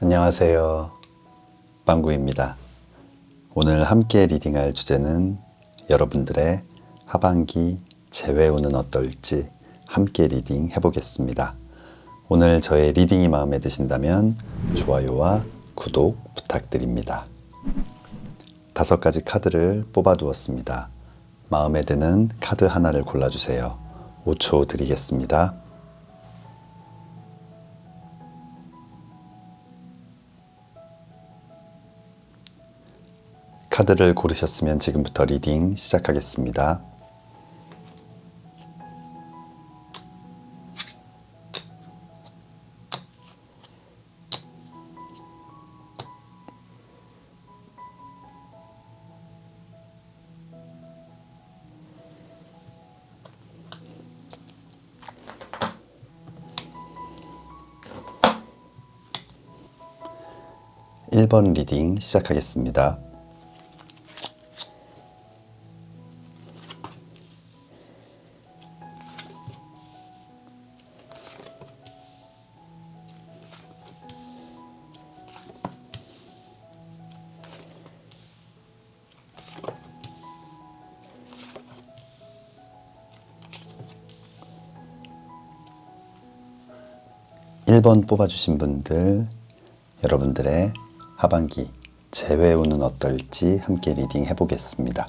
안녕하세요. 빵구입니다. 오늘 함께 리딩할 주제는 여러분들의 하반기 재회운은 어떨지 함께 리딩 해보겠습니다. 오늘 저의 리딩이 마음에 드신다면 좋아요와 구독 부탁드립니다. 5가지 카드를 뽑아 두었습니다. 마음에 드는 카드 하나를 골라주세요. 5초 드리겠습니다. 카드를 고르셨으면 지금부터 리딩 시작하겠습니다. (1번) 리딩 시작하겠습니다. (1번) 뽑아주신 분들, 여러분들의 하반기 재회운은 어떨지 함께 리딩 해보겠습니다.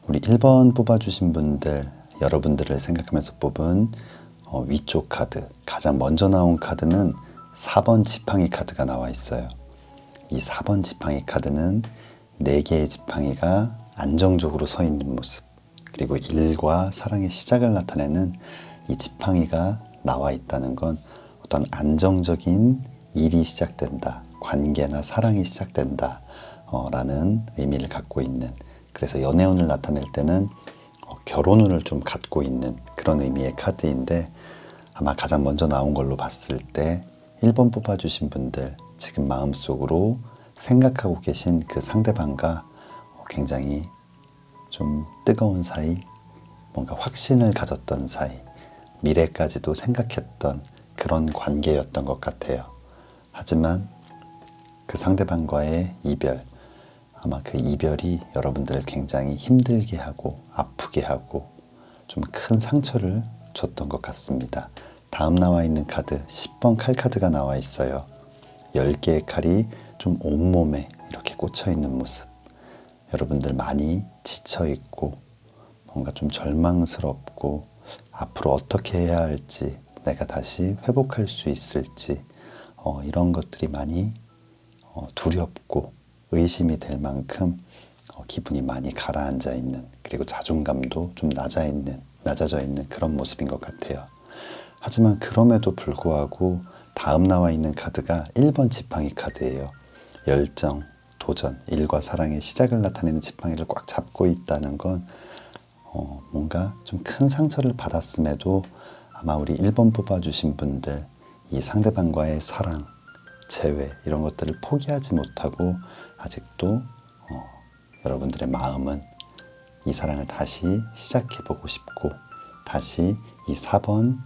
우리 1번 뽑아주신 분들, 여러분들을 생각하면서 뽑은 위쪽 카드, 가장 먼저 나온 카드는 4번 지팡이 카드가 나와 있어요. 이 4번 지팡이 카드는 4개의 지팡이가 안정적으로 서 있는 모습, 그리고 일과 사랑의 시작을 나타내는 이 지팡이가 나와 있다는 건 어떤 안정적인 일이 시작된다, 관계나 사랑이 시작된다 라는 의미를 갖고 있는, 그래서 연애운을 나타낼 때는 결혼운을 좀 갖고 있는 그런 의미의 카드인데, 아마 가장 먼저 나온 걸로 봤을 때 1번 뽑아주신 분들, 지금 마음속으로 생각하고 계신 그 상대방과 굉장히 좀 뜨거운 사이, 뭔가 확신을 가졌던 사이, 미래까지도 생각했던 그런 관계였던 것 같아요. 하지만 그 상대방과의 이별, 아마 그 이별이 여러분들을 굉장히 힘들게 하고 아프게 하고 좀 큰 상처를 줬던 것 같습니다. 다음 나와 있는 카드 10번 칼 카드가 나와 있어요. 10개의 칼이 좀 온몸에 이렇게 꽂혀 있는 모습, 여러분들 많이 지쳐 있고 뭔가 좀 절망스럽고 앞으로 어떻게 해야 할지, 내가 다시 회복할 수 있을지 이런 것들이 많이 두렵고 의심이 될 만큼 기분이 많이 가라앉아 있는, 그리고 자존감도 좀 낮아져 있는 그런 모습인 것 같아요. 하지만 그럼에도 불구하고 다음 나와 있는 카드가 1번 지팡이 카드예요. 열정, 도전, 일과 사랑의 시작을 나타내는 지팡이를 꽉 잡고 있다는 건 뭔가 좀 큰 상처를 받았음에도 아마 우리 1번 뽑아주신 분들, 이 상대방과의 사랑, 재회 이런 것들을 포기하지 못하고 아직도 여러분들의 마음은 이 사랑을 다시 시작해보고 싶고, 다시 이 4번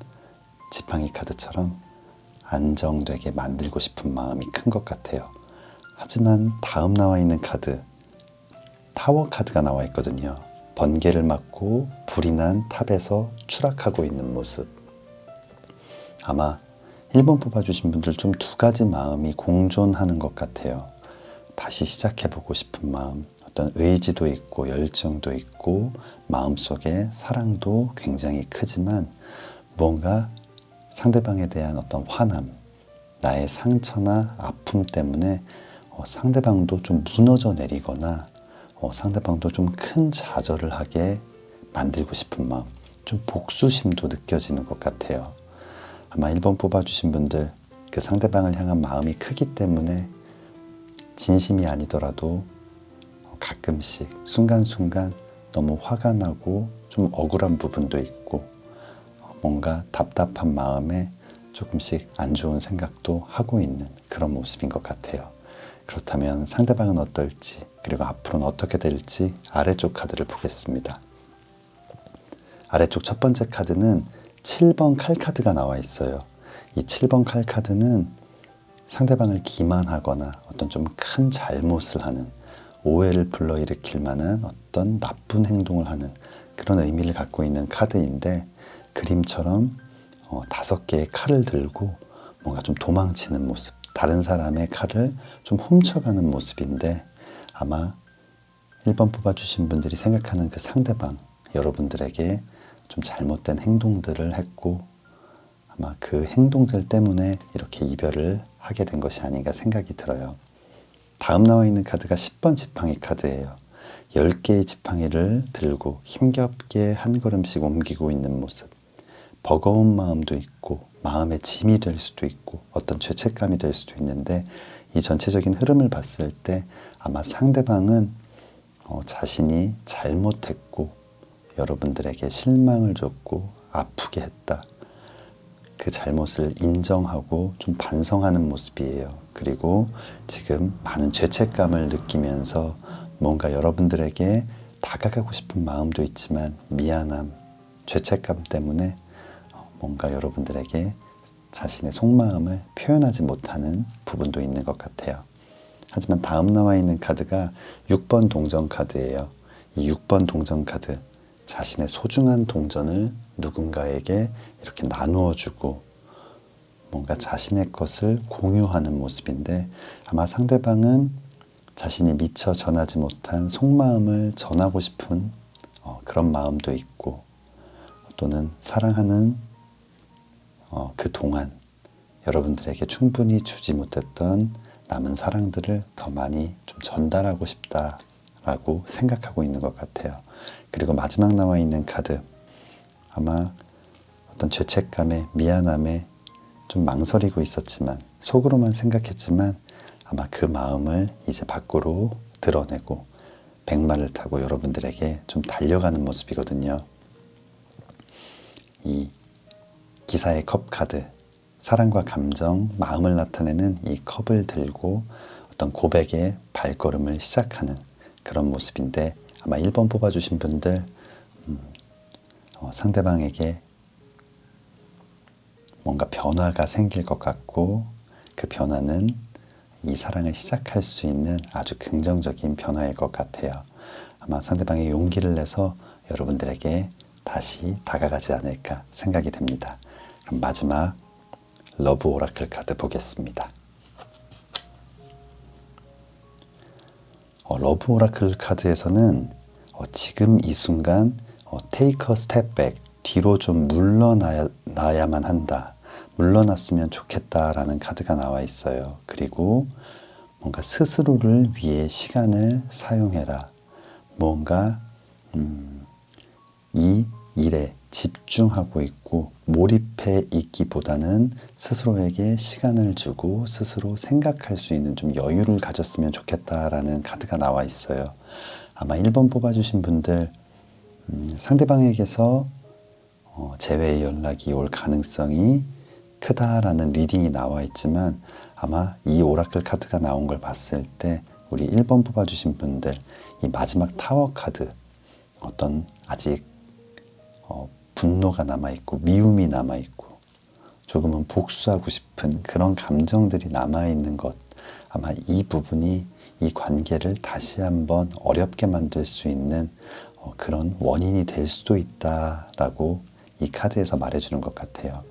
지팡이 카드처럼 안정되게 만들고 싶은 마음이 큰 것 같아요. 하지만 다음 나와 있는 카드, 타워 카드가 나와 있거든요. 번개를 맞고 불이 난 탑에서 추락하고 있는 모습. 아마 1번 뽑아주신 분들 좀 2가지 마음이 공존하는 것 같아요. 다시 시작해보고 싶은 마음, 어떤 의지도 있고 열정도 있고 마음속에 사랑도 굉장히 크지만, 무언가 상대방에 대한 어떤 화남, 나의 상처나 아픔 때문에 상대방도 좀 무너져 내리거나 상대방도 좀 큰 좌절을 하게 만들고 싶은 마음, 좀 복수심도 느껴지는 것 같아요. 아마 1번 뽑아주신 분들, 그 상대방을 향한 마음이 크기 때문에 진심이 아니더라도 가끔씩 순간순간 너무 화가 나고 좀 억울한 부분도 있고 뭔가 답답한 마음에 조금씩 안 좋은 생각도 하고 있는 그런 모습인 것 같아요. 그렇다면 상대방은 어떨지, 그리고 앞으로는 어떻게 될지 아래쪽 카드를 보겠습니다. 아래쪽 첫 번째 카드는 7번 칼 카드가 나와 있어요. 이 7번 칼 카드는 상대방을 기만하거나 어떤 좀 큰 잘못을 하는, 오해를 불러일으킬 만한 어떤 나쁜 행동을 하는 그런 의미를 갖고 있는 카드인데, 그림처럼 5개의 칼을 들고 뭔가 좀 도망치는 모습, 다른 사람의 칼을 좀 훔쳐가는 모습인데, 아마 1번 뽑아주신 분들이 생각하는 그 상대방, 여러분들에게 좀 잘못된 행동들을 했고, 아마 그 행동들 때문에 이렇게 이별을 하게 된 것이 아닌가 생각이 들어요. 다음 나와 있는 카드가 10번 지팡이 카드예요. 10개의 지팡이를 들고 힘겹게 한 걸음씩 옮기고 있는 모습. 버거운 마음도 있고 마음의 짐이 될 수도 있고 어떤 죄책감이 될 수도 있는데, 이 전체적인 흐름을 봤을 때 아마 상대방은 자신이 잘못했고 여러분들에게 실망을 줬고 아프게 했다. 그 잘못을 인정하고 좀 반성하는 모습이에요. 그리고 지금 많은 죄책감을 느끼면서 뭔가 여러분들에게 다가가고 싶은 마음도 있지만 미안함, 죄책감 때문에 뭔가 여러분들에게 자신의 속마음을 표현하지 못하는 부분도 있는 것 같아요. 하지만 다음 나와 있는 카드가 6번 동전 카드예요. 이 6번 동전 카드, 자신의 소중한 동전을 누군가에게 이렇게 나누어 주고 뭔가 자신의 것을 공유하는 모습인데, 아마 상대방은 자신이 미처 전하지 못한 속마음을 전하고 싶은 그런 마음도 있고, 또는 사랑하는 그동안 여러분들에게 충분히 주지 못했던 남은 사랑들을 더 많이 좀 전달하고 싶다라고 생각하고 있는 것 같아요. 그리고 마지막 나와 있는 카드, 아마 어떤 죄책감에 미안함에 좀 망설이고 있었지만, 속으로만 생각했지만 아마 그 마음을 이제 밖으로 드러내고 백마를 타고 여러분들에게 좀 달려가는 모습이거든요. 이 기사의 컵 카드, 사랑과 감정, 마음을 나타내는 이 컵을 들고 어떤 고백의 발걸음을 시작하는 그런 모습인데, 아마 1번 뽑아주신 분들 상대방에게 뭔가 변화가 생길 것 같고, 그 변화는 이 사랑을 시작할 수 있는 아주 긍정적인 변화일 것 같아요. 아마 상대방의 용기를 내서 여러분들에게 다시 다가가지 않을까 생각이 됩니다. 그럼 마지막 러브 오라클 카드 보겠습니다. 러브 오라클 카드에서는 지금 이 순간 take a step back, 뒤로 좀 물러나야만 한다, 물러났으면 좋겠다라는 카드가 나와 있어요. 그리고 뭔가 스스로를 위해 시간을 사용해라. 뭔가 이 일에 집중하고 있고 몰입해 있기보다는 스스로에게 시간을 주고 스스로 생각할 수 있는 좀 여유를 가졌으면 좋겠다라는 카드가 나와 있어요. 아마 1번 뽑아주신 분들 상대방에게서 재회의 연락이 올 가능성이 크다라는 리딩이 나와 있지만, 아마 이 오라클 카드가 나온 걸 봤을 때 우리 1번 뽑아주신 분들, 이 마지막 타워 카드, 어떤 아직 분노가 남아있고 미움이 남아있고 조금은 복수하고 싶은 그런 감정들이 남아있는 것, 아마 이 부분이 이 관계를 다시 한번 어렵게 만들 수 있는 그런 원인이 될 수도 있다라고 이 카드에서 말해주는 것 같아요.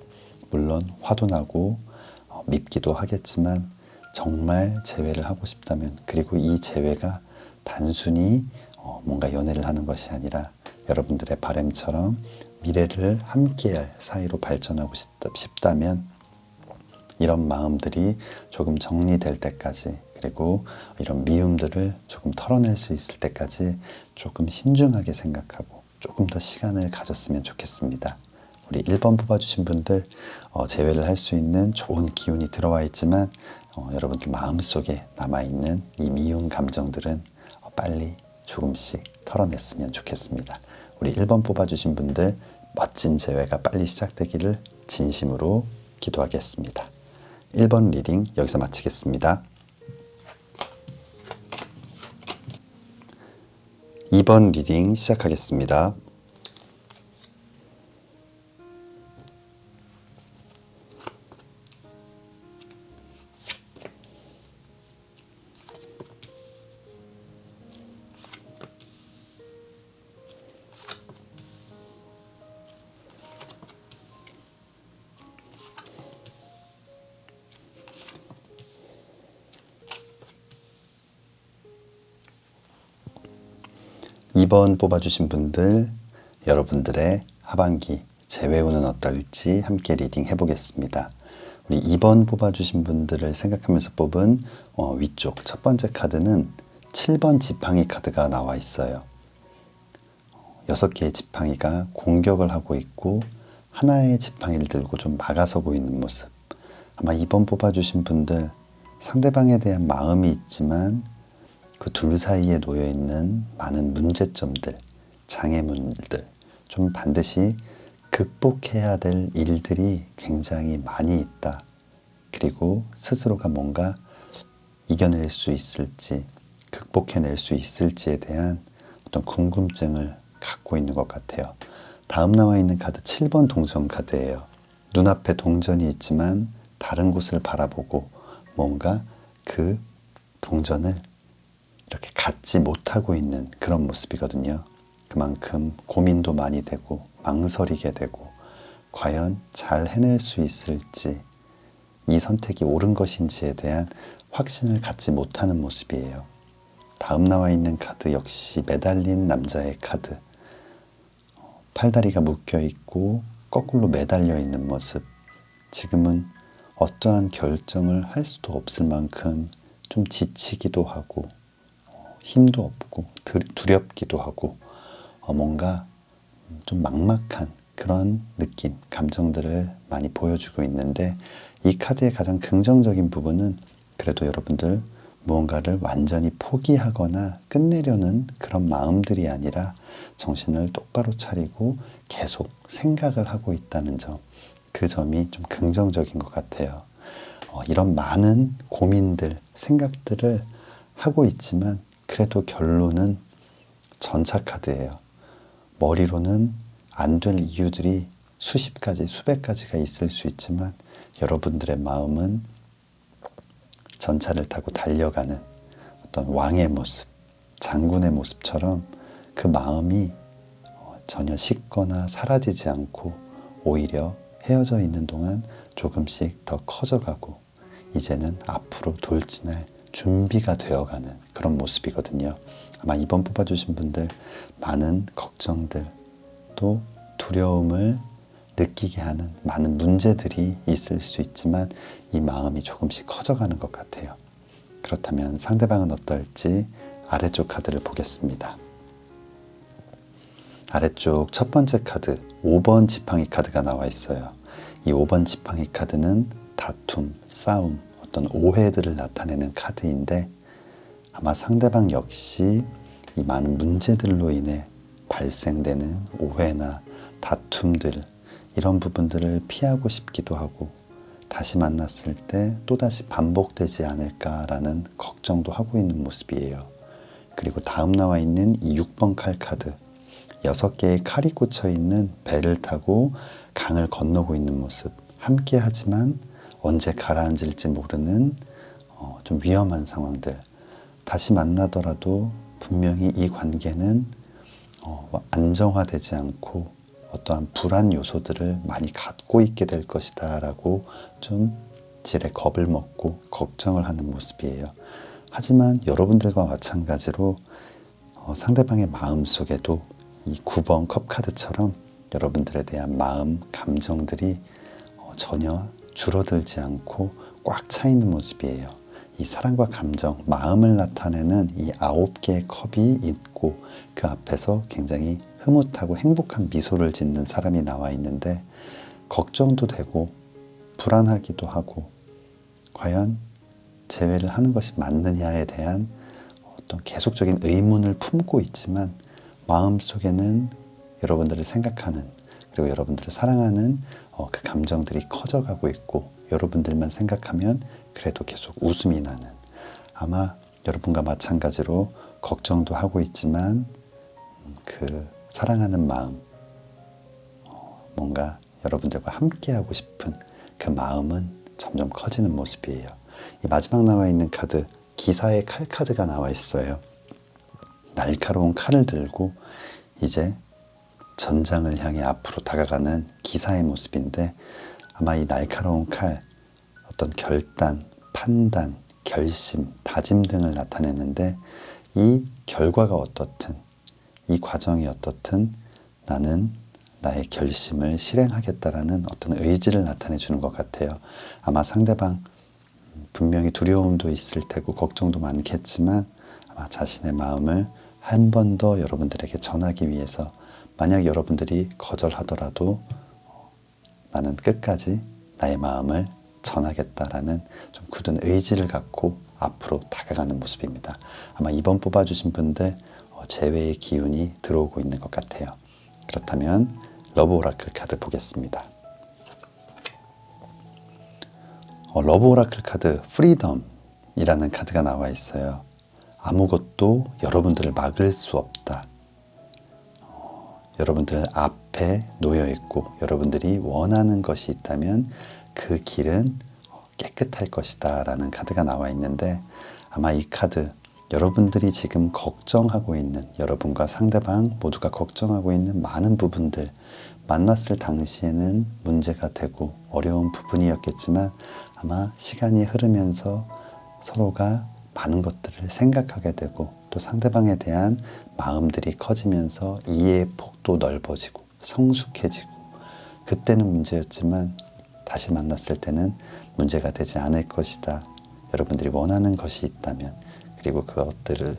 물론 화도 나고 밉기도 하겠지만 정말 재회를 하고 싶다면, 그리고 이 재회가 단순히 뭔가 연애를 하는 것이 아니라 여러분들의 바람처럼 미래를 함께할 사이로 발전하고 싶다면, 이런 마음들이 조금 정리될 때까지, 그리고 이런 미움들을 조금 털어낼 수 있을 때까지 조금 신중하게 생각하고 조금 더 시간을 가졌으면 좋겠습니다. 우리 1번 뽑아주신 분들 재회를 할 수 있는 좋은 기운이 들어와 있지만 여러분들 마음속에 남아있는 이 미운 감정들은 빨리 조금씩 털어냈으면 좋겠습니다. 우리 1번 뽑아주신 분들 멋진 재회가 빨리 시작되기를 진심으로 기도하겠습니다. 1번 리딩 여기서 마치겠습니다. 2번 리딩 시작하겠습니다. 2번 뽑아주신 분들, 여러분들의 하반기 재회운은 어떨지 함께 리딩 해보겠습니다. 우리 2번 뽑아주신 분들을 생각하면서 뽑은 위쪽 첫 번째 카드는 7번 지팡이 카드가 나와 있어요. 6개의 지팡이가 공격을 하고 있고 하나의 지팡이를 들고 좀 막아서고 있는 모습. 아마 2번 뽑아주신 분들 상대방에 대한 마음이 있지만 그 둘 사이에 놓여있는 많은 문제점들, 장애물들 좀 반드시 극복해야 될 일들이 굉장히 많이 있다. 그리고 스스로가 뭔가 이겨낼 수 있을지, 극복해낼 수 있을지에 대한 어떤 궁금증을 갖고 있는 것 같아요. 다음 나와 있는 카드 7번 동전 카드예요. 눈앞에 동전이 있지만 다른 곳을 바라보고 뭔가 그 동전을 이렇게 갖지 못하고 있는 그런 모습이거든요. 그만큼 고민도 많이 되고 망설이게 되고 과연 잘 해낼 수 있을지, 이 선택이 옳은 것인지에 대한 확신을 갖지 못하는 모습이에요. 다음 나와 있는 카드 역시 매달린 남자의 카드. 팔다리가 묶여 있고 거꾸로 매달려 있는 모습. 지금은 어떠한 결정을 할 수도 없을 만큼 좀 지치기도 하고 힘도 없고 두렵기도 하고 뭔가 좀 막막한 그런 느낌, 감정들을 많이 보여주고 있는데, 이 카드의 가장 긍정적인 부분은 그래도 여러분들 무언가를 완전히 포기하거나 끝내려는 그런 마음들이 아니라 정신을 똑바로 차리고 계속 생각을 하고 있다는 점, 그 점이 좀 긍정적인 것 같아요. 이런 많은 고민들, 생각들을 하고 있지만 그래도 결론은 전차 카드예요. 머리로는 안 될 이유들이 수십 가지, 수백 가지가 있을 수 있지만 여러분들의 마음은 전차를 타고 달려가는 어떤 왕의 모습, 장군의 모습처럼 그 마음이 전혀 식거나 사라지지 않고 오히려 헤어져 있는 동안 조금씩 더 커져가고 이제는 앞으로 돌진할 준비가 되어가는 그런 모습이거든요. 아마 2번 뽑아주신 분들 많은 걱정들 또 두려움을 느끼게 하는 많은 문제들이 있을 수 있지만 이 마음이 조금씩 커져가는 것 같아요. 그렇다면 상대방은 어떨지 아래쪽 카드를 보겠습니다. 아래쪽 첫 번째 카드 5번 지팡이 카드가 나와 있어요. 이 5번 지팡이 카드는 다툼, 싸움, 어떤 오해들을 나타내는 카드인데 아마 상대방 역시 이 많은 문제들로 인해 발생되는 오해나 다툼들, 이런 부분들을 피하고 싶기도 하고 다시 만났을 때 또다시 반복되지 않을까라는 걱정도 하고 있는 모습이에요. 그리고 다음 나와 있는 이 6번 칼 카드, 6개의 칼이 꽂혀 있는 배를 타고 강을 건너고 있는 모습, 함께 하지만 언제 가라앉을지 모르는 좀 위험한 상황들. 다시 만나더라도 분명히 이 관계는 안정화되지 않고 어떠한 불안 요소들을 많이 갖고 있게 될 것이다 라고 좀 지레 겁을 먹고 걱정을 하는 모습이에요. 하지만 여러분들과 마찬가지로 상대방의 마음 속에도 이 9번 컵 카드처럼 여러분들에 대한 마음, 감정들이 전혀 줄어들지 않고 꽉 차 있는 모습이에요. 이 사랑과 감정, 마음을 나타내는 이 9개의 컵이 있고 그 앞에서 굉장히 흐뭇하고 행복한 미소를 짓는 사람이 나와 있는데 걱정도 되고 불안하기도 하고 과연 재회를 하는 것이 맞느냐에 대한 어떤 계속적인 의문을 품고 있지만 마음속에는 여러분들을 생각하는 그리고 여러분들을 사랑하는 그 감정들이 커져가고 있고 여러분들만 생각하면 그래도 계속 웃음이 나는, 아마 여러분과 마찬가지로 걱정도 하고 있지만 그 사랑하는 마음, 뭔가 여러분들과 함께하고 싶은 그 마음은 점점 커지는 모습이에요. 이 마지막 나와 있는 카드, 기사의 칼 카드가 나와 있어요. 날카로운 칼을 들고 이제 전장을 향해 앞으로 다가가는 기사의 모습인데 아마 이 날카로운 칼, 어떤 결단, 판단, 결심, 다짐 등을 나타내는데 이 결과가 어떻든 이 과정이 어떻든 나는 나의 결심을 실행하겠다라는 어떤 의지를 나타내 주는 것 같아요. 아마 상대방 분명히 두려움도 있을 테고 걱정도 많겠지만 아마 자신의 마음을 한 번 더 여러분들에게 전하기 위해서 만약 여러분들이 거절하더라도 나는 끝까지 나의 마음을 전하겠다라는 좀 굳은 의지를 갖고 앞으로 다가가는 모습입니다. 아마 이번 뽑아주신 분들 재회의 기운이 들어오고 있는 것 같아요. 그렇다면 러브 오라클 카드 보겠습니다. 러브 오라클 카드 프리덤이라는 카드가 나와 있어요. 아무것도 여러분들을 막을 수 없다. 여러분들 앞에 놓여 있고 여러분들이 원하는 것이 있다면 그 길은 깨끗할 것이다 라는 카드가 나와 있는데 아마 이 카드 여러분들이 지금 걱정하고 있는 여러분과 상대방 모두가 걱정하고 있는 많은 부분들 만났을 당시에는 문제가 되고 어려운 부분이었겠지만 아마 시간이 흐르면서 서로가 많은 것들을 생각하게 되고 또 상대방에 대한 마음들이 커지면서 이해의 폭도 넓어지고 성숙해지고 그때는 문제였지만 다시 만났을 때는 문제가 되지 않을 것이다. 여러분들이 원하는 것이 있다면 그리고 그것들을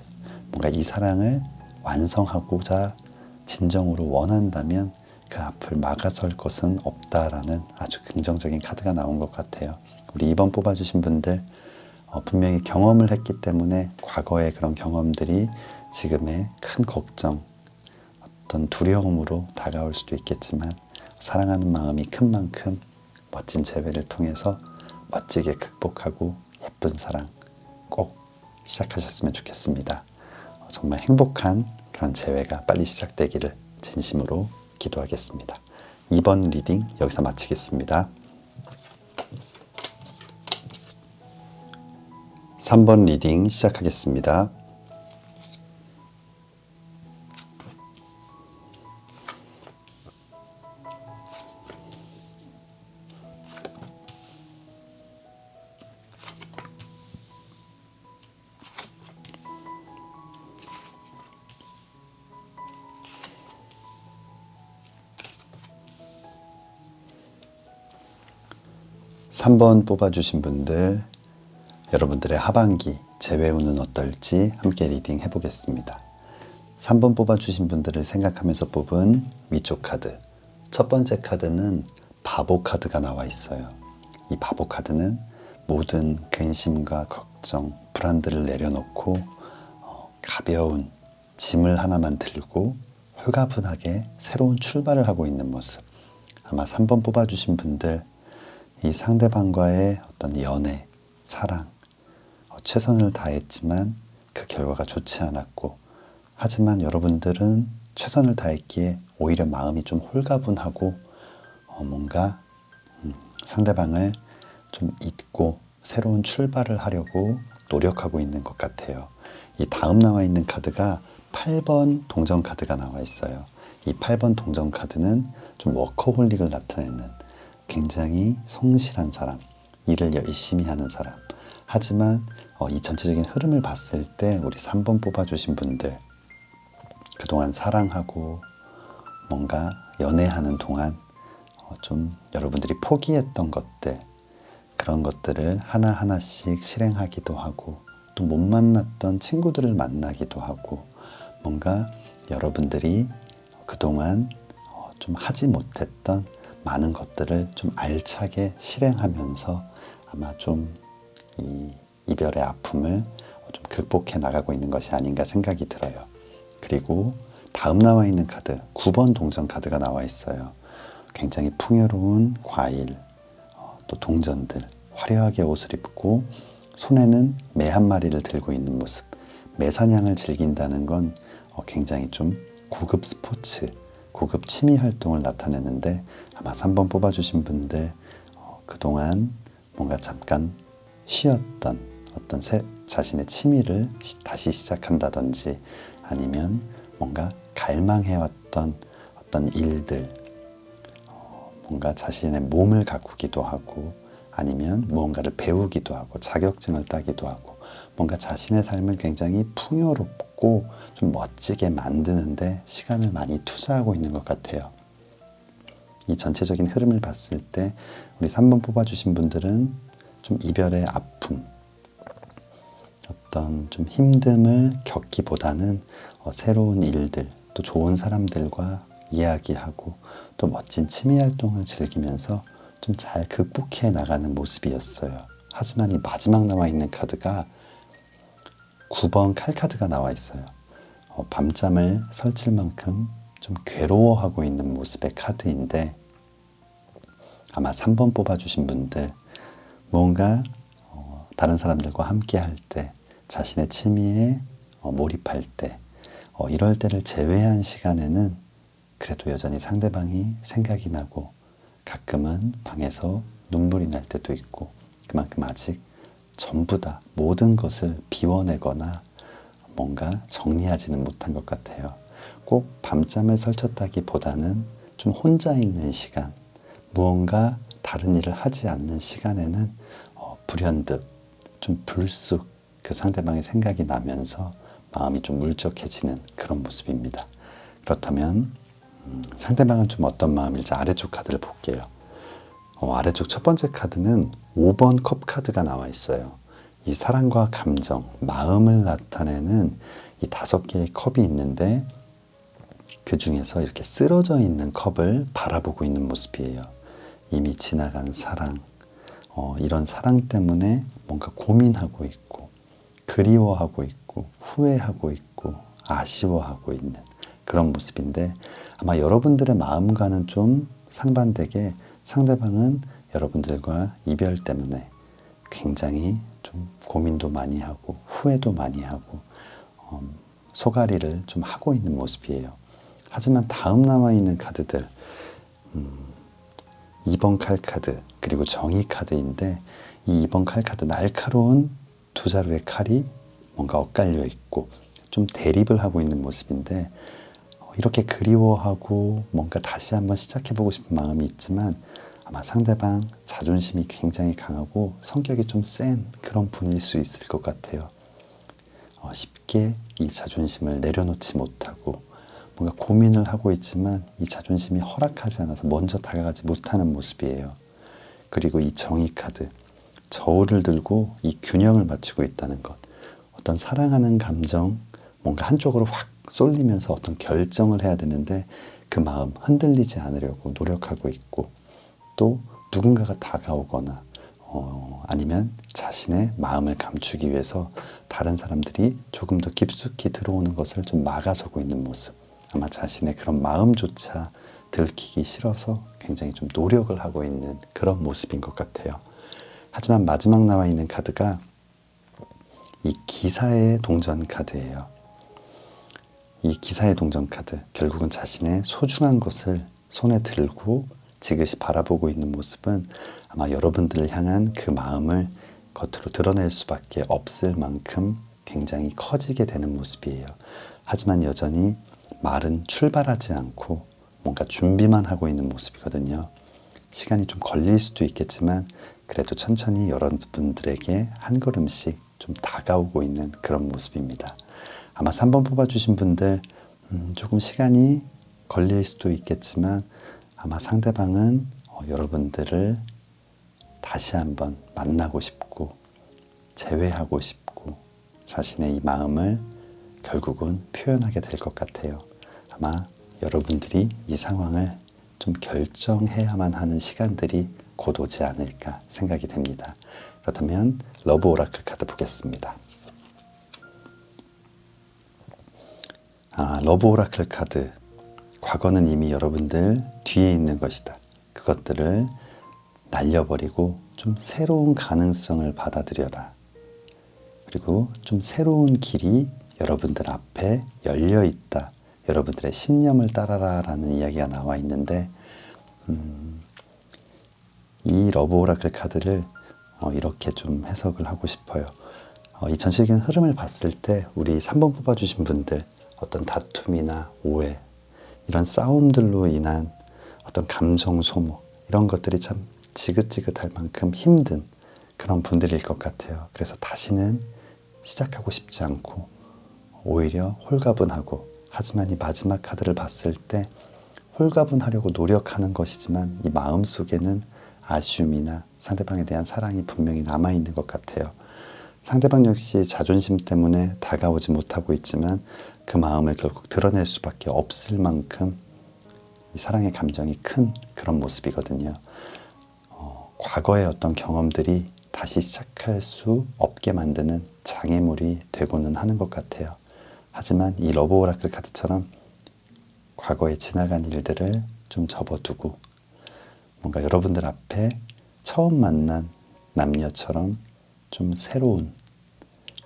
뭔가 이 사랑을 완성하고자 진정으로 원한다면 그 앞을 막아설 것은 없다라는 아주 긍정적인 카드가 나온 것 같아요. 우리 이번 뽑아주신 분들 분명히 경험을 했기 때문에 과거의 그런 경험들이 지금의 큰 걱정, 어떤 두려움으로 다가올 수도 있겠지만 사랑하는 마음이 큰 만큼 멋진 재회를 통해서 멋지게 극복하고 예쁜 사랑 꼭 시작하셨으면 좋겠습니다. 정말 행복한 그런 재회가 빨리 시작되기를 진심으로 기도하겠습니다. 2번 리딩 여기서 마치겠습니다. 3번 리딩 시작하겠습니다. 삼 번 뽑아주신 분들 여러분들의 하반기 재회운은 어떨지 함께 리딩 해보겠습니다. 3번 뽑아주신 분들을 생각하면서 뽑은 위쪽 카드 첫 번째 카드는 바보 카드가 나와 있어요. 이 바보 카드는 모든 근심과 걱정, 불안들을 내려놓고 가벼운 짐을 하나만 들고 홀가분하게 새로운 출발을 하고 있는 모습. 아마 3번 뽑아주신 분들 이 상대방과의 어떤 연애, 사랑 최선을 다했지만 그 결과가 좋지 않았고 하지만 여러분들은 최선을 다했기에 오히려 마음이 좀 홀가분하고 뭔가 상대방을 좀 잊고 새로운 출발을 하려고 노력하고 있는 것 같아요. 이 다음 나와 있는 카드가 8번 동전 카드가 나와 있어요. 이 8번 동전 카드는 좀 워커홀릭을 나타내는 굉장히 성실한 사람, 일을 열심히 하는 사람. 하지만 이 전체적인 흐름을 봤을 때 우리 3번 뽑아주신 분들 그동안 사랑하고 뭔가 연애하는 동안 좀 여러분들이 포기했던 것들 그런 것들을 하나하나씩 실행하기도 하고 또 못 만났던 친구들을 만나기도 하고 뭔가 여러분들이 그동안 좀 하지 못했던 많은 것들을 좀 알차게 실행하면서 아마 좀 이 이별의 아픔을 좀 극복해 나가고 있는 것이 아닌가 생각이 들어요. 그리고 다음 나와 있는 카드 9번 동전 카드가 나와 있어요. 굉장히 풍요로운 과일 또 동전들 화려하게 옷을 입고 손에는 매 한 마리를 들고 있는 모습. 매사냥을 즐긴다는 건 굉장히 좀 고급 스포츠 고급 취미 활동을 나타내는데 아마 3번 뽑아주신 분들 그동안 뭔가 잠깐 쉬었던 어떤 자신의 취미를 다시 시작한다든지 아니면 뭔가 갈망해왔던 어떤 일들 뭔가 자신의 몸을 가꾸기도 하고 아니면 무언가를 배우기도 하고 자격증을 따기도 하고 뭔가 자신의 삶을 굉장히 풍요롭고 좀 멋지게 만드는데 시간을 많이 투자하고 있는 것 같아요. 이 전체적인 흐름을 봤을 때 우리 3번 뽑아주신 분들은 좀 이별의 아픔, 어떤 좀 힘듦을 겪기보다는 새로운 일들, 또 좋은 사람들과 이야기하고 또 멋진 취미 활동을 즐기면서 좀 잘 극복해 나가는 모습이었어요. 하지만 이 마지막 나와 있는 카드가 9번 칼카드가 나와 있어요. 밤잠을 설칠 만큼 좀 괴로워하고 있는 모습의 카드인데, 아마 3번 뽑아주신 분들 뭔가 다른 사람들과 함께 할 때, 자신의 취미에 몰입할 때, 이럴 때를 제외한 시간에는 그래도 여전히 상대방이 생각이 나고 가끔은 방에서 눈물이 날 때도 있고, 그만큼 아직 전부 다 모든 것을 비워내거나 뭔가 정리하지는 못한 것 같아요. 꼭 밤잠을 설쳤다기보다는 좀 혼자 있는 시간, 무언가 다른 일을 하지 않는 시간에는 불현듯 좀 불쑥 그 상대방의 생각이 나면서 마음이 좀 울적해지는 그런 모습입니다. 그렇다면 상대방은 좀 어떤 마음일지 아래쪽 카드를 볼게요. 아래쪽 첫 번째 카드는 5번 컵 카드가 나와 있어요. 이 사랑과 감정, 마음을 나타내는 이 5개의 컵이 있는데, 그 중에서 이렇게 쓰러져 있는 컵을 바라보고 있는 모습이에요. 이미 지나간 사랑, 이런 사랑 때문에 뭔가 고민하고 있고, 그리워하고 있고, 후회하고 있고, 아쉬워하고 있는 그런 모습인데, 아마 여러분들의 마음과는 좀 상반되게 상대방은 여러분들과 이별 때문에 굉장히 좀 고민도 많이 하고 후회도 많이 하고 소가리를 좀 하고 있는 모습이에요. 하지만 다음 남아 있는 카드들 2번 칼카드 그리고 정의 카드인데, 이 2번 칼카드 날카로운 두 자루의 칼이 뭔가 엇갈려 있고 좀 대립을 하고 있는 모습인데, 이렇게 그리워하고 뭔가 다시 한번 시작해보고 싶은 마음이 있지만 아마 상대방 자존심이 굉장히 강하고 성격이 좀 센 그런 분일 수 있을 것 같아요. 쉽게 이 자존심을 내려놓지 못하고 뭔가 고민을 하고 있지만 이 자존심이 허락하지 않아서 먼저 다가가지 못하는 모습이에요. 그리고 이 정의 카드, 저울을 들고 이 균형을 맞추고 있다는 것. 어떤 사랑하는 감정, 뭔가 한쪽으로 확 쏠리면서 어떤 결정을 해야 되는데 그 마음 흔들리지 않으려고 노력하고 있고, 또 누군가가 다가오거나 아니면 자신의 마음을 감추기 위해서 다른 사람들이 조금 더 깊숙이 들어오는 것을 좀 막아서고 있는 모습. 아마 자신의 그런 마음조차 들키기 싫어서 굉장히 좀 노력을 하고 있는 그런 모습인 것 같아요. 하지만 마지막 나와 있는 카드가 이 기사의 동전 카드예요. 이 기사의 동전 카드, 결국은 자신의 소중한 것을 손에 들고 지그시 바라보고 있는 모습은 아마 여러분들을 향한 그 마음을 겉으로 드러낼 수밖에 없을 만큼 굉장히 커지게 되는 모습이에요. 하지만 여전히 말은 출발하지 않고 뭔가 준비만 하고 있는 모습이거든요. 시간이 좀 걸릴 수도 있겠지만 그래도 천천히 여러분들에게 한 걸음씩 좀 다가오고 있는 그런 모습입니다. 아마 3번 뽑아주신 분들 조금 시간이 걸릴 수도 있겠지만 아마 상대방은 여러분들을 다시 한번 만나고 싶고 재회하고 싶고 자신의 이 마음을 결국은 표현하게 될 것 같아요. 아마 여러분들이 이 상황을 좀 결정해야만 하는 시간들이 곧 오지 않을까 생각이 됩니다. 그렇다면 러브 오라클 카드 보겠습니다. 러브 오라클 카드. 과거는 이미 여러분들 뒤에 있는 것이다. 그것들을 날려버리고 좀 새로운 가능성을 받아들여라. 그리고 좀 새로운 길이 여러분들 앞에 열려 있다. 여러분들의 신념을 따라라 라는 이야기가 나와 있는데, 이 러브 오라클 카드를 이렇게 좀 해석을 하고 싶어요. 이 전체적인 흐름을 봤을 때 우리 3번 뽑아주신 분들 어떤 다툼이나 오해, 이런 싸움들로 인한 어떤 감정 소모, 이런 것들이 참 지긋지긋할 만큼 힘든 그런 분들일 것 같아요. 그래서 다시는 시작하고 싶지 않고 오히려 홀가분하고, 하지만 이 마지막 카드를 봤을 때 홀가분하려고 노력하는 것이지만 이 마음속에는 아쉬움이나 상대방에 대한 사랑이 분명히 남아있는 것 같아요. 상대방 역시 자존심 때문에 다가오지 못하고 있지만 그 마음을 결국 드러낼 수밖에 없을 만큼 이 사랑의 감정이 큰 그런 모습이거든요. 과거의 어떤 경험들이 다시 시작할 수 없게 만드는 장애물이 되고는 하는 것 같아요. 하지만 이 러브 오라클 카드처럼 과거에 지나간 일들을 좀 접어두고 뭔가 여러분들 앞에 처음 만난 남녀처럼 좀 새로운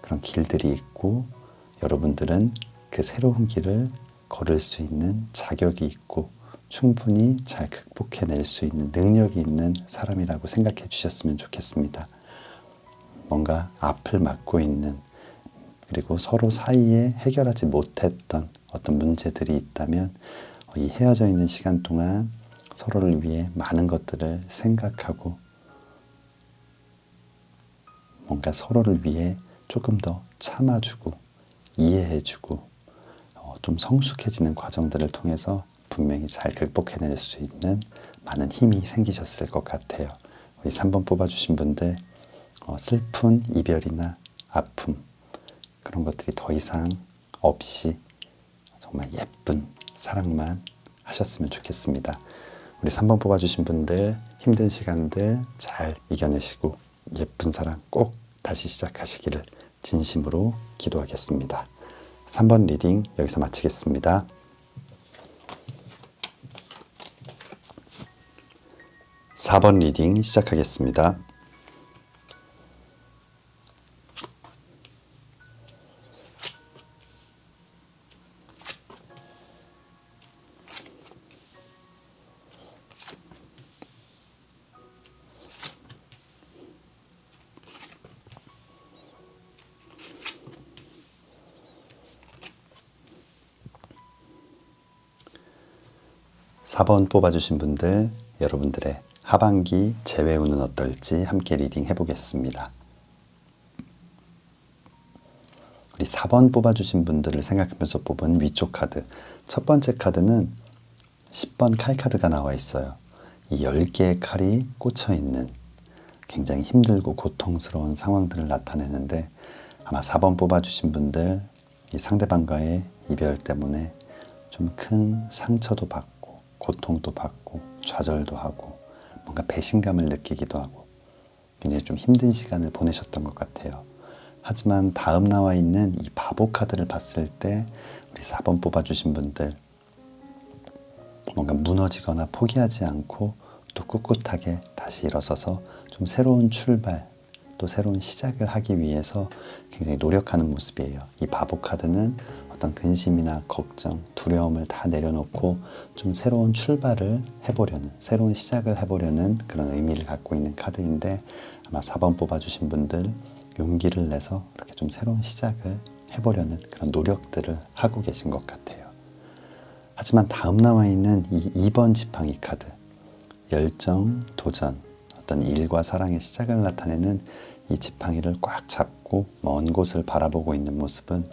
그런 길들이 있고, 여러분들은 그 새로운 길을 걸을 수 있는 자격이 있고 충분히 잘 극복해낼 수 있는 능력이 있는 사람이라고 생각해 주셨으면 좋겠습니다. 뭔가 앞을 막고 있는, 그리고 서로 사이에 해결하지 못했던 어떤 문제들이 있다면 이 헤어져 있는 시간 동안 서로를 위해 많은 것들을 생각하고 뭔가 서로를 위해 조금 더 참아주고 이해해주고 좀 성숙해지는 과정들을 통해서 분명히 잘 극복해낼 수 있는 많은 힘이 생기셨을 것 같아요. 우리 3번 뽑아주신 분들, 슬픈 이별이나 아픔, 그런 것들이 더 이상 없이 정말 예쁜 사랑만 하셨으면 좋겠습니다. 우리 3번 뽑아주신 분들, 힘든 시간들 잘 이겨내시고 예쁜 사랑 꼭 다시 시작하시기를 진심으로 기도하겠습니다. 3번 리딩 여기서 마치겠습니다. 4번 리딩 시작하겠습니다. 사 번 뽑아주신 분들, 여러분들의 하반기 재회운은 어떨지 함께 리딩 해보겠습니다. 우리 4번 뽑아주신 분들을 생각하면서 뽑은 위쪽 카드, 첫 번째 카드는 10번 칼 카드가 나와 있어요. 이 10개의 칼이 꽂혀있는 굉장히 힘들고 고통스러운 상황들을 나타내는데, 아마 4번 뽑아주신 분들 이 상대방과의 이별 때문에 좀 큰 상처도 받고 고통도 받고 좌절도 하고 뭔가 배신감을 느끼기도 하고 굉장히 좀 힘든 시간을 보내셨던 것 같아요. 하지만 다음 나와 있는 이 바보 카드를 봤을 때 우리 4번 뽑아주신 분들, 뭔가 무너지거나 포기하지 않고 또 꿋꿋하게 다시 일어서서 좀 새로운 출발, 또 새로운 시작을 하기 위해서 굉장히 노력하는 모습이에요. 이 바보 카드는 어떤 근심이나 걱정, 두려움을 다 내려놓고 좀 새로운 출발을 해보려는, 새로운 시작을 해보려는 그런 의미를 갖고 있는 카드인데, 아마 4번 뽑아주신 분들 용기를 내서 이렇게 좀 새로운 시작을 해보려는 그런 노력들을 하고 계신 것 같아요. 하지만 다음 나와 있는 이 2번 지팡이 카드, 열정, 도전, 어떤 일과 사랑의 시작을 나타내는 이 지팡이를 꽉 잡고 먼 곳을 바라보고 있는 모습은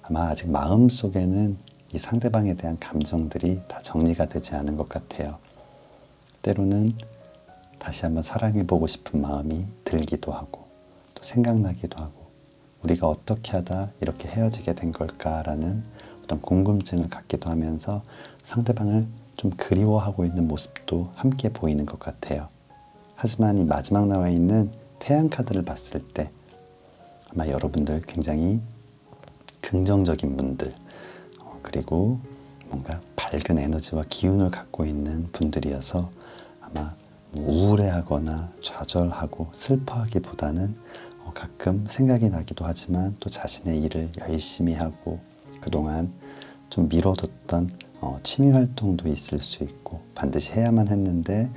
아마 아직 마음속에는 이 상대방에 대한 감정들이 다 정리가 되지 않은 것 같아요. 때로는 다시 한번 사랑해보고 싶은 마음이 들기도 하고 또 생각나기도 하고, 우리가 어떻게 하다 이렇게 헤어지게 된 걸까라는 어떤 궁금증을 갖기도 하면서 상대방을 좀 그리워하고 있는 모습도 함께 보이는 것 같아요. 하지만 이 마지막 나와 있는 태양 카드를 봤을 때 아마 여러분들 굉장히 긍정적인 분들, 그리고 뭔가 밝은 에너지와 기운을 갖고 있는 분들이어서 아마 우울해하거나 좌절하고 슬퍼하기보다는 가끔 생각이 나기도 하지만 또 자신의 일을 열심히 하고 그동안 좀 미뤄뒀던 취미 활동도 있을 수 있고, 반드시 해야만 했는데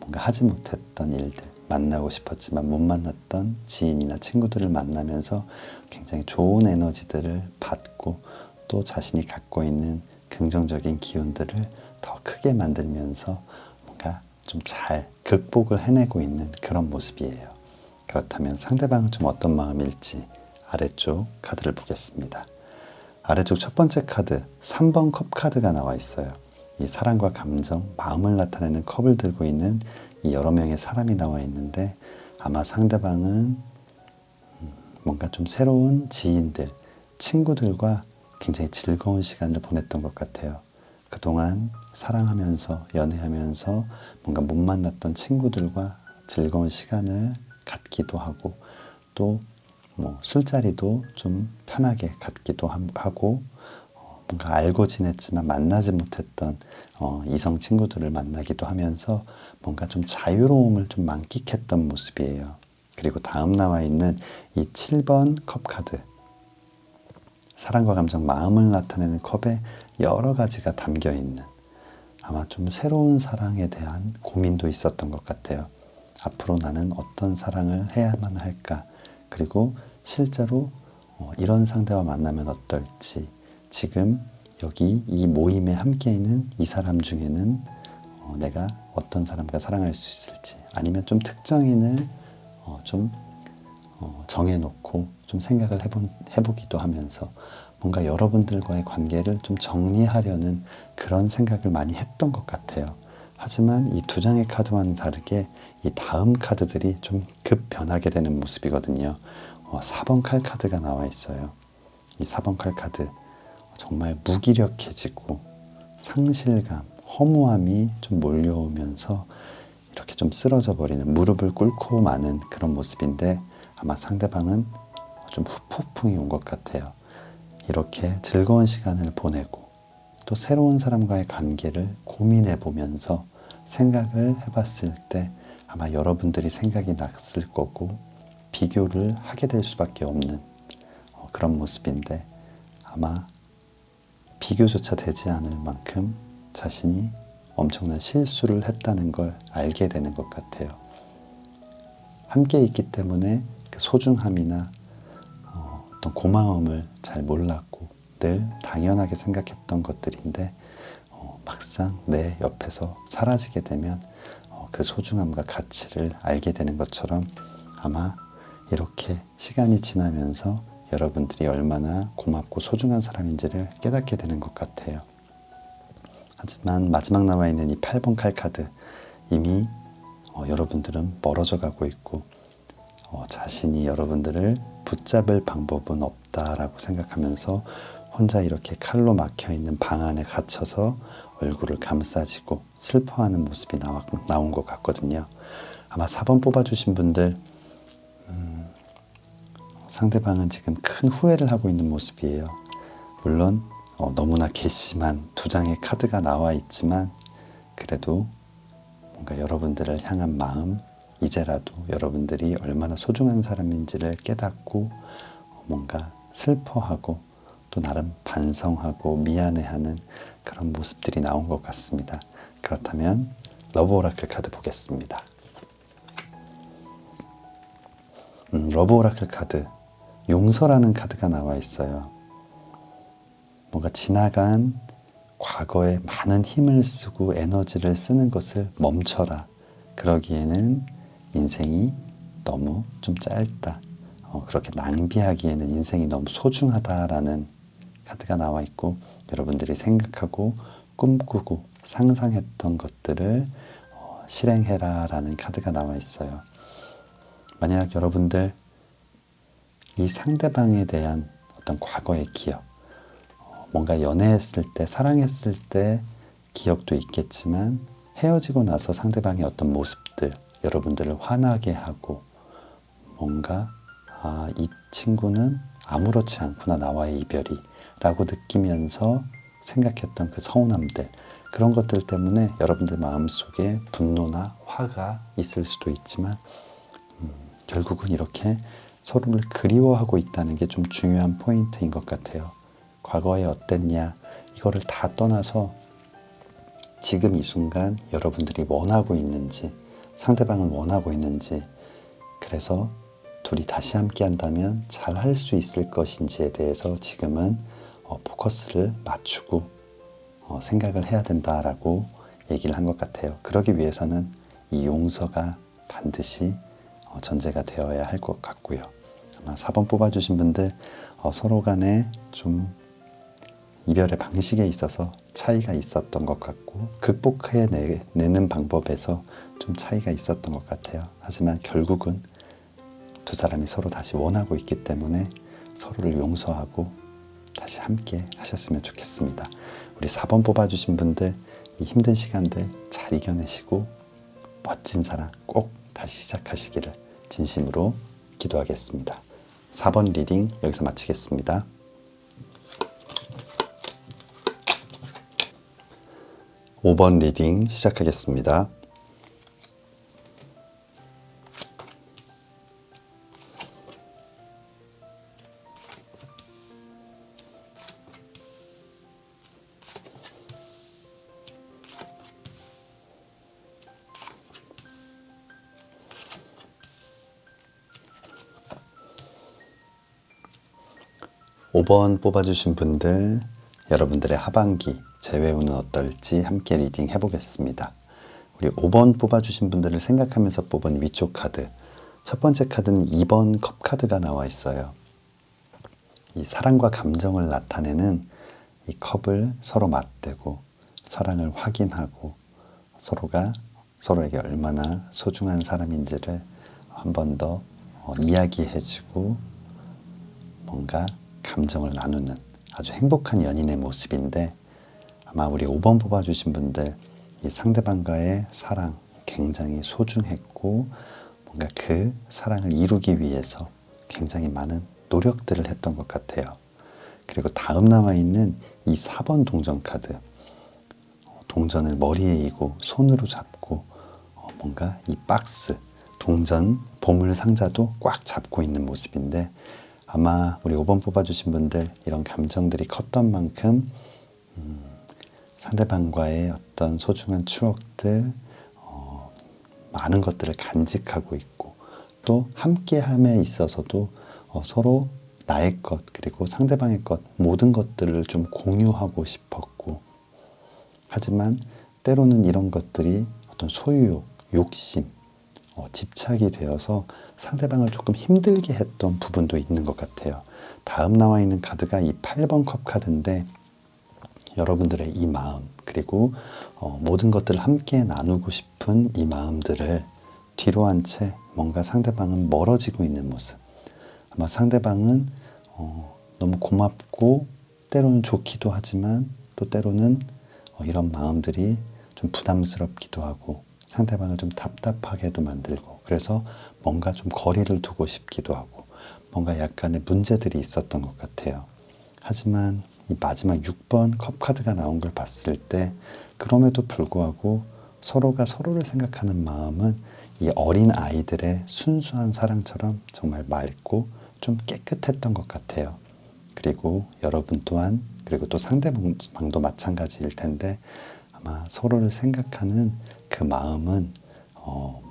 뭔가 하지 못했던 일들, 만나고 싶었지만 못 만났던 지인이나 친구들을 만나면서 굉장히 좋은 에너지들을 받고 또 자신이 갖고 있는 긍정적인 기운들을 더 크게 만들면서 뭔가 좀 잘 극복을 해내고 있는 그런 모습이에요. 그렇다면 상대방은 좀 어떤 마음일지 아래쪽 카드를 보겠습니다. 아래쪽 첫 번째 카드 3번 컵 카드가 나와 있어요. 이 사랑과 감정, 마음을 나타내는 컵을 들고 있는 이 여러 명의 사람이 나와 있는데 아마 상대방은 뭔가 좀 새로운 지인들, 친구들과 굉장히 즐거운 시간을 보냈던 것 같아요. 그동안 사랑하면서 연애하면서 뭔가 못 만났던 친구들과 즐거운 시간을 갖기도 하고 또 뭐 술자리도 좀 편하게 갖기도 하고 뭔가 알고 지냈지만 만나지 못했던 이성 친구들을 만나기도 하면서 뭔가 좀 자유로움을 좀 만끽했던 모습이에요. 그리고 다음 나와 있는 이 7번 컵 카드 사랑과 감정, 마음을 나타내는 컵에 여러 가지가 담겨 있는 아마 좀 새로운 사랑에 대한 고민도 있었던 것 같아요. 앞으로 나는 어떤 사랑을 해야만 할까? 그리고 실제로 이런 상대와 만나면 어떨지 지금 여기 이 모임에 함께 있는 이 사람 중에는 내가 어떤 사람과 사랑할 수 있을지 아니면 좀 특정인을 좀 정해놓고 좀 생각을 해보기도 하면서 뭔가 여러분들과의 관계를 좀 정리하려는 그런 생각을 많이 했던 것 같아요. 하지만 이 두 장의 카드와는 다르게 이 다음 카드들이 좀 급변하게 되는 모습이거든요. 4번 칼 카드가 나와 있어요. 이 4번 칼 카드 정말 무기력해지고 상실감, 허무함이 좀 몰려오면서 이렇게 좀 쓰러져 버리는 무릎을 꿇고 마는 그런 모습인데 아마 상대방은 좀 후폭풍이 온 것 같아요. 이렇게 즐거운 시간을 보내고 또 새로운 사람과의 관계를 고민해 보면서 생각을 해봤을 때 아마 여러분들이 생각이 났을 거고 비교를 하게 될 수밖에 없는 그런 모습인데 아마 비교조차 되지 않을 만큼 자신이 엄청난 실수를 했다는 걸 알게 되는 것 같아요. 함께 있기 때문에 그 소중함이나 어떤 고마움을 잘 몰랐고 늘 당연하게 생각했던 것들인데 막상 내 옆에서 사라지게 되면 그 소중함과 가치를 알게 되는 것처럼 아마 이렇게 시간이 지나면서 여러분들이 얼마나 고맙고 소중한 사람인지를 깨닫게 되는 것 같아요. 하지만 마지막 나와 있는 이 8번 칼 카드 이미 여러분들은 멀어져 가고 있고 자신이 여러분들을 붙잡을 방법은 없다라고 생각하면서 혼자 이렇게 칼로 막혀있는 방 안에 갇혀서 얼굴을 감싸지고 슬퍼하는 모습이 나온 것 같거든요. 아마 4번 뽑아주신 분들 상대방은 지금 큰 후회를 하고 있는 모습이에요. 물론 너무나 괘씸한 두 장의 카드가 나와 있지만 그래도 뭔가 여러분들을 향한 마음 이제라도 여러분들이 얼마나 소중한 사람인지를 깨닫고 뭔가 슬퍼하고 또 나름 반성하고 미안해하는 그런 모습들이 나온 것 같습니다. 그렇다면 러브 오라클 카드 보겠습니다. 러브 오라클 카드 용서라는 카드가 나와 있어요. 뭔가 지나간 과거에 많은 힘을 쓰고 에너지를 쓰는 것을 멈춰라. 그러기에는 인생이 너무 좀 짧다. 그렇게 낭비하기에는 인생이 너무 소중하다라는 카드가 나와 있고 여러분들이 생각하고 꿈꾸고 상상했던 것들을 실행해라 라는 카드가 나와 있어요. 만약 여러분들 이 상대방에 대한 어떤 과거의 기억 뭔가 연애했을 때 사랑했을 때 기억도 있겠지만 헤어지고 나서 상대방의 어떤 모습들 여러분들을 화나게 하고 뭔가 이 친구는 아무렇지 않구나 나와의 이별이 라고 느끼면서 생각했던 그 서운함들 그런 것들 때문에 여러분들 마음속에 분노나 화가 있을 수도 있지만 결국은 이렇게 서로를 그리워하고 있다는 게 좀 중요한 포인트인 것 같아요. 과거에 어땠냐 이거를 다 떠나서 지금 이 순간 여러분들이 원하고 있는지 상대방은 원하고 있는지 그래서 둘이 다시 함께 한다면 잘 할 수 있을 것인지에 대해서 지금은 포커스를 맞추고 생각을 해야 된다라고 얘기를 한 것 같아요. 그러기 위해서는 이 용서가 반드시 전제가 되어야 할 것 같고요. 아마 4번 뽑아주신 분들 서로 간에 좀 이별의 방식에 있어서 차이가 있었던 것 같고 극복해내는 방법에서 좀 차이가 있었던 것 같아요. 하지만 결국은 두 사람이 서로 다시 원하고 있기 때문에 서로를 용서하고 다시 함께 하셨으면 좋겠습니다. 우리 4번 뽑아주신 분들 이 힘든 시간들 잘 이겨내시고 멋진 사랑 꼭 다시 시작하시기를 진심으로 기도하겠습니다. 4번 리딩 여기서 마치겠습니다. 5번 리딩 시작하겠습니다. 오 번 뽑아주신 분들 여러분들의 하반기 재회운은 어떨지 함께 리딩 해보겠습니다. 우리 5번 뽑아주신 분들을 생각하면서 뽑은 위쪽 카드 첫 번째 카드는 2번 컵 카드가 나와 있어요. 이 사랑과 감정을 나타내는 이 컵을 서로 맞대고 사랑을 확인하고 서로가 서로에게 얼마나 소중한 사람인지를 한 번 더 이야기해주고 뭔가 감정을 나누는 아주 행복한 연인의 모습인데 아마 우리 5번 뽑아주신 분들 이 상대방과의 사랑 굉장히 소중했고 뭔가 그 사랑을 이루기 위해서 굉장히 많은 노력들을 했던 것 같아요. 그리고 다음 나와 있는 이 4번 동전 카드 동전을 머리에 이고 손으로 잡고 뭔가 이 박스 동전 보물 상자도 꽉 잡고 있는 모습인데 아마 우리 5번 뽑아주신 분들 이런 감정들이 컸던 만큼 상대방과의 어떤 소중한 추억들 많은 것들을 간직하고 있고 또 함께함에 있어서도 서로 나의 것 그리고 상대방의 것 모든 것들을 좀 공유하고 싶었고 하지만 때로는 이런 것들이 어떤 소유욕, 욕심 집착이 되어서 상대방을 조금 힘들게 했던 부분도 있는 것 같아요. 다음 나와 있는 카드가 이 8번 컵 카드인데 여러분들의 이 마음 그리고 모든 것들을 함께 나누고 싶은 이 마음들을 뒤로 한 채 뭔가 상대방은 멀어지고 있는 모습 아마 상대방은 너무 고맙고 때로는 좋기도 하지만 또 때로는 이런 마음들이 좀 부담스럽기도 하고 상대방을 좀 답답하게도 만들고 그래서 뭔가 좀 거리를 두고 싶기도 하고 뭔가 약간의 문제들이 있었던 것 같아요. 하지만 이 마지막 6번 컵 카드가 나온 걸 봤을 때 그럼에도 불구하고 서로가 서로를 생각하는 마음은 이 어린 아이들의 순수한 사랑처럼 정말 맑고 좀 깨끗했던 것 같아요. 그리고 여러분 또한 그리고 또 상대방도 마찬가지일 텐데 아마 서로를 생각하는 그 마음은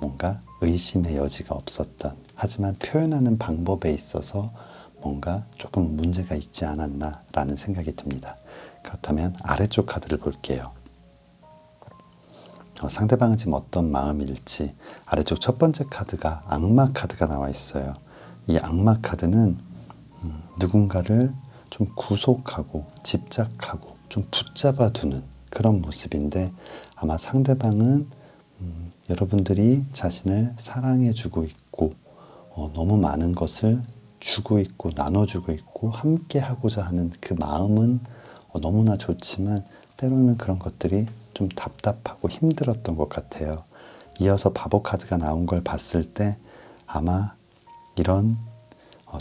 뭔가 의심의 여지가 없었던 하지만 표현하는 방법에 있어서 뭔가 조금 문제가 있지 않았나 라는 생각이 듭니다. 그렇다면 아래쪽 카드를 볼게요. 상대방은 지금 어떤 마음일지 아래쪽 첫 번째 카드가 악마 카드가 나와 있어요. 이 악마 카드는 누군가를 좀 구속하고 집착하고 좀 붙잡아 두는 그런 모습인데 아마 상대방은 여러분들이 자신을 사랑해 주고 있고 너무 많은 것을 주고 있고 나눠주고 있고 함께 하고자 하는 그 마음은 너무나 좋지만 때로는 그런 것들이 좀 답답하고 힘들었던 것 같아요. 이어서 바보 카드가 나온 걸 봤을 때 아마 이런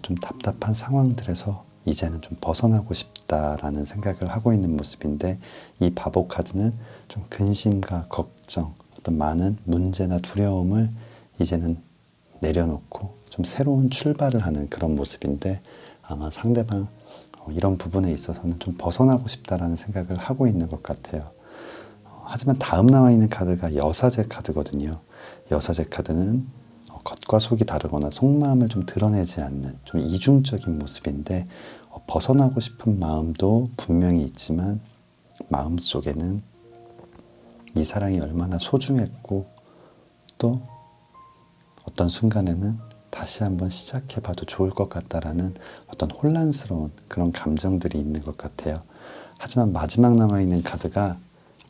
좀 답답한 상황들에서 이제는 좀 벗어나고 싶다라는 생각을 하고 있는 모습인데 이 바보 카드는 좀 근심과 걱정 어떤 많은 문제나 두려움을 이제는 내려놓고 좀 새로운 출발을 하는 그런 모습인데 아마 상대방 이런 부분에 있어서는 좀 벗어나고 싶다라는 생각을 하고 있는 것 같아요. 하지만 다음 나와 있는 카드가 여사제 카드거든요. 여사제 카드는 겉과 속이 다르거나 속마음을 좀 드러내지 않는 좀 이중적인 모습인데 벗어나고 싶은 마음도 분명히 있지만 마음속에는 이 사랑이 얼마나 소중했고 또 어떤 순간에는 다시 한번 시작해봐도 좋을 것 같다라는 어떤 혼란스러운 그런 감정들이 있는 것 같아요. 하지만 마지막 남아있는 카드가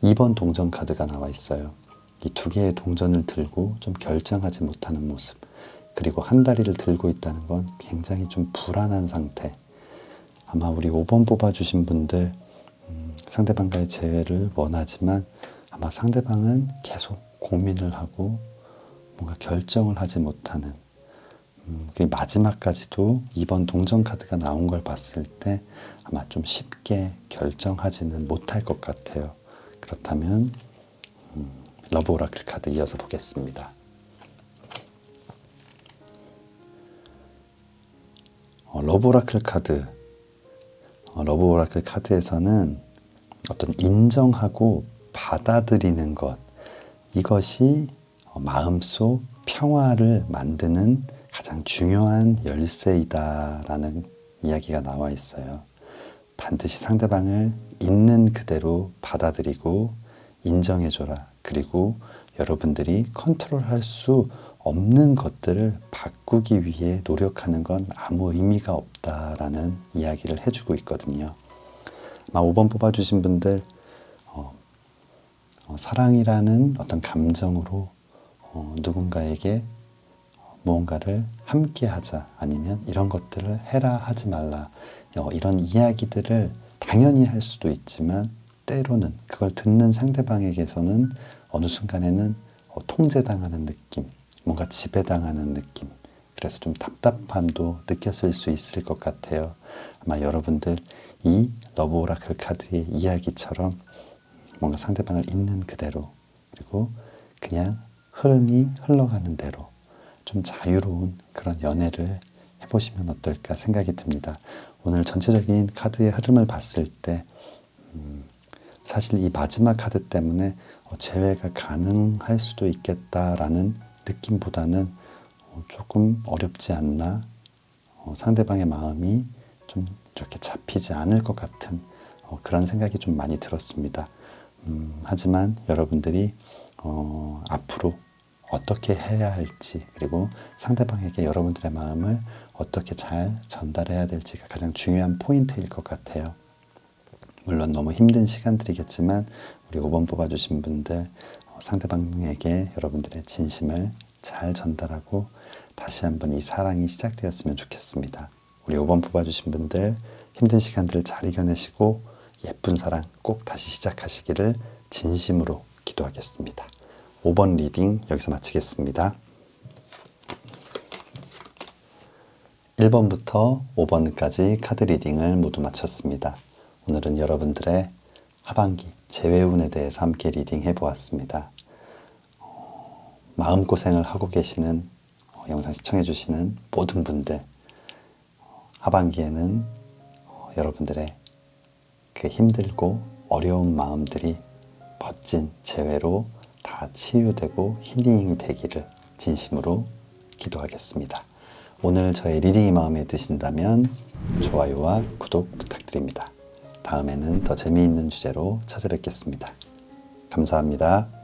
2번 동전 카드가 나와 있어요. 이 두 개의 동전을 들고 좀 결정하지 못하는 모습, 그리고 한 다리를 들고 있다는 건 굉장히 좀 불안한 상태. 아마 우리 5번 뽑아주신 분들 상대방과의 재회를 원하지만 아마 상대방은 계속 고민을 하고 뭔가 결정을 하지 못하는, 그리고 마지막까지도 2번 동전 카드가 나온 걸 봤을 때 아마 좀 쉽게 결정하지는 못할 것 같아요. 그렇다면 러브 오라클 카드 이어서 보겠습니다. 러브 오라클 카드. 러브 오라클 카드에서는 어떤 인정하고 받아들이는 것, 이것이 마음속 평화를 만드는 가장 중요한 열쇠이다라는 이야기가 나와 있어요. 반드시 상대방을 있는 그대로 받아들이고 인정해줘라. 그리고 여러분들이 컨트롤할 수 없는 것들을 바꾸기 위해 노력하는 건 아무 의미가 없다라는 이야기를 해주고 있거든요. 5번 뽑아주신 분들 사랑이라는 어떤 감정으로 누군가에게 무언가를 함께 하자, 아니면 이런 것들을 해라 하지 말라, 이런 이야기들을 당연히 할 수도 있지만 때로는 그걸 듣는 상대방에게서는 어느 순간에는 통제당하는 느낌, 뭔가 지배당하는 느낌, 그래서 좀 답답함도 느꼈을 수 있을 것 같아요. 아마 여러분들 이 러브 오라클 카드의 이야기처럼 뭔가 상대방을 있는 그대로, 그리고 그냥 흐름이 흘러가는 대로 좀 자유로운 그런 연애를 해보시면 어떨까 생각이 듭니다. 오늘 전체적인 카드의 흐름을 봤을 때 사실 이 마지막 카드 때문에 재회가 가능할 수도 있겠다라는 느낌보다는 조금 어렵지 않나, 상대방의 마음이 좀 이렇게 잡히지 않을 것 같은 그런 생각이 좀 많이 들었습니다. 하지만 여러분들이 앞으로 어떻게 해야 할지, 그리고 상대방에게 여러분들의 마음을 어떻게 잘 전달해야 될지가 가장 중요한 포인트일 것 같아요. 물론 너무 힘든 시간들이겠지만 우리 5번 뽑아주신 분들 상대방에게 여러분들의 진심을 잘 전달하고 다시 한번 이 사랑이 시작되었으면 좋겠습니다. 우리 5번 뽑아주신 분들 힘든 시간들을 잘 이겨내시고 예쁜 사랑 꼭 다시 시작하시기를 진심으로 기도하겠습니다. 5번 리딩 여기서 마치겠습니다. 1번부터 5번까지 카드 리딩을 모두 마쳤습니다. 오늘은 여러분들의 하반기 재회운에 대해서 함께 리딩해 보았습니다. 마음고생을 하고 계시는 영상 시청해 주시는 모든 분들, 하반기에는 여러분들의 그 힘들고 어려운 마음들이 멋진 재회로 다 치유되고 힐링이 되기를 진심으로 기도하겠습니다. 오늘 저의 리딩이 마음에 드신다면 좋아요와 구독 부탁드립니다. 다음에는 더 재미있는 주제로 찾아뵙겠습니다. 감사합니다.